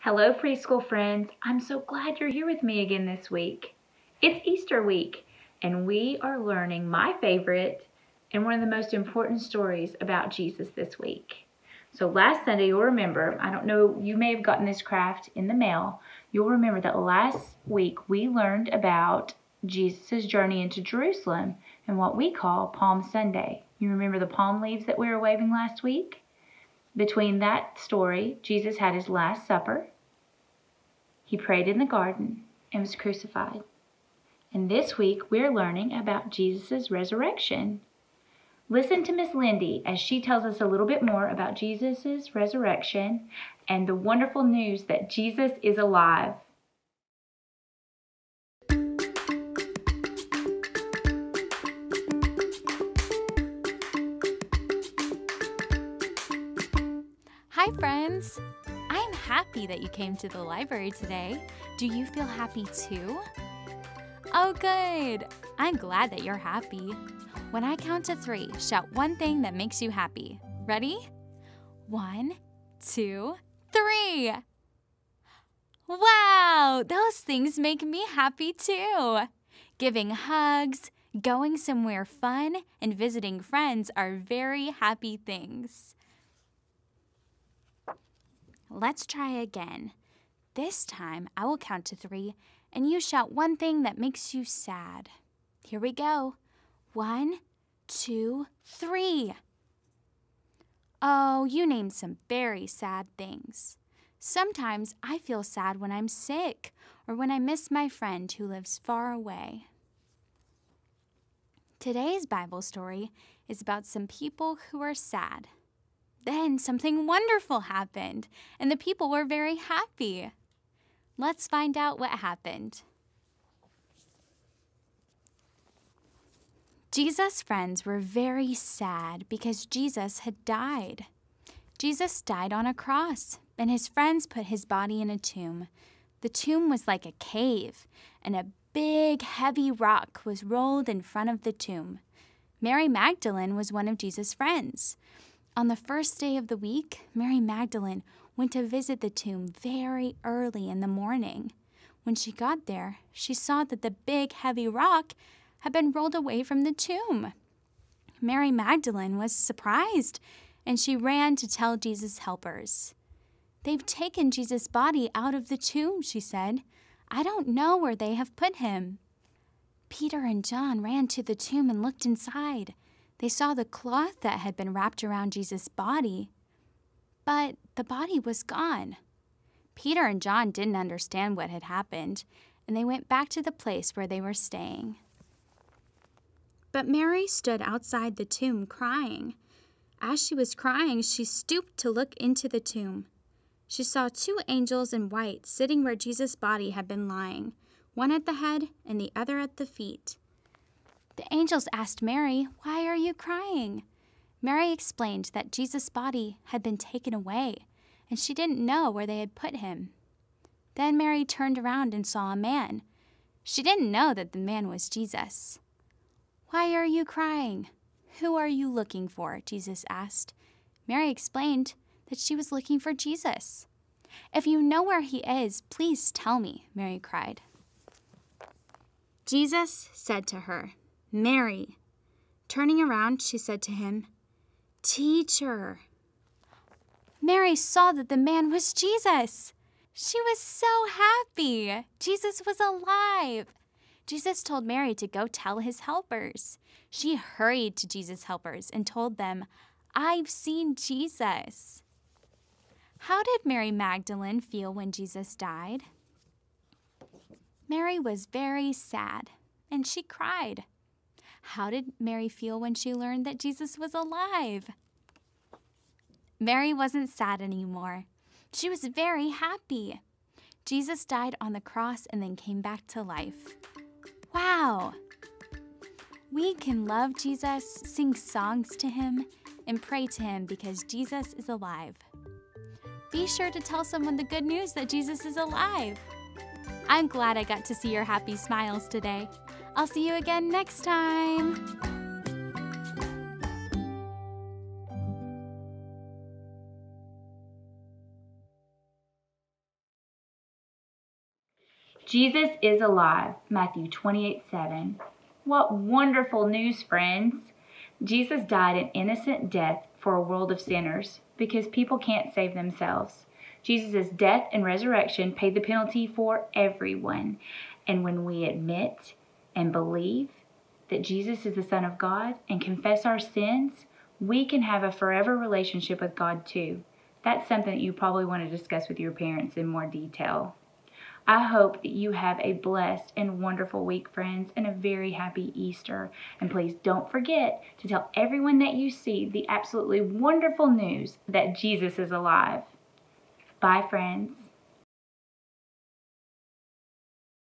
Hello, preschool friends. I'm so glad you're here with me again this week. It's Easter week, and we are learning my favorite and one of the most important stories about Jesus this week. So last Sunday, you'll remember, I don't know, you may have gotten this craft in the mail. You'll remember that last week we learned about Jesus' journey into Jerusalem and what we call Palm Sunday. You remember the palm leaves that we were waving last week? Between that story, Jesus had his Last Supper. He prayed in the garden and was crucified. And this week, we're learning about Jesus' resurrection. Listen to Miss Lindy as she tells us a little bit more about Jesus' resurrection and the wonderful news that Jesus is alive. Hi friends! I'm happy that you came to the library today. Do you feel happy too? Oh good! I'm glad that you're happy. When I count to 3, shout one thing that makes you happy. Ready? 1, 2, 3! Wow! Those things make me happy too! Giving hugs, going somewhere fun, and visiting friends are very happy things. Let's try again. This time, I will count to 3, and you shout one thing that makes you sad. Here we go. 1, 2, 3. Oh, you named some very sad things. Sometimes I feel sad when I'm sick or when I miss my friend who lives far away. Today's Bible story is about some people who are sad. Then something wonderful happened, and the people were very happy. Let's find out what happened. Jesus' friends were very sad because Jesus had died. Jesus died on a cross, and his friends put his body in a tomb. The tomb was like a cave, and a big, heavy rock was rolled in front of the tomb. Mary Magdalene was one of Jesus' friends. On the first day of the week, Mary Magdalene went to visit the tomb very early in the morning. When she got there, she saw that the big, heavy rock had been rolled away from the tomb. Mary Magdalene was surprised, and she ran to tell Jesus' helpers. "They've taken Jesus' body out of the tomb," she said. "I don't know where they have put him." Peter and John ran to the tomb and looked inside. They saw the cloth that had been wrapped around Jesus' body, but the body was gone. Peter and John didn't understand what had happened, and they went back to the place where they were staying. But Mary stood outside the tomb crying. As she was crying, she stooped to look into the tomb. She saw 2 angels in white sitting where Jesus' body had been lying, one at the head and the other at the feet. The angels asked Mary, "Why are you crying?" Mary explained that Jesus' body had been taken away, and she didn't know where they had put him. Then Mary turned around and saw a man. She didn't know that the man was Jesus. "Why are you crying? Who are you looking for?" Jesus asked. Mary explained that she was looking for Jesus. "If you know where he is, please tell me," Mary cried. Jesus said to her, "Mary." Turning around, she said to him, "Teacher." Mary saw that the man was Jesus. She was so happy. Jesus was alive. Jesus told Mary to go tell his helpers. She hurried to Jesus' helpers and told them, "I've seen Jesus." How did Mary Magdalene feel when Jesus died? Mary was very sad, and she cried. How did Mary feel when she learned that Jesus was alive? Mary wasn't sad anymore. She was very happy. Jesus died on the cross and then came back to life. Wow! We can love Jesus, sing songs to him, and pray to him because Jesus is alive. Be sure to tell someone the good news that Jesus is alive. I'm glad I got to see your happy smiles today. I'll see you again next time. Jesus is alive, Matthew 28:7. What wonderful news, friends! Jesus died an innocent death for a world of sinners because people can't save themselves. Jesus' death and resurrection paid the penalty for everyone. And when we admit and believe that Jesus is the Son of God and confess our sins, we can have a forever relationship with God too. That's something that you probably want to discuss with your parents in more detail. I hope that you have a blessed and wonderful week, friends, and a very happy Easter. And please don't forget to tell everyone that you see the absolutely wonderful news that Jesus is alive. Bye, friends.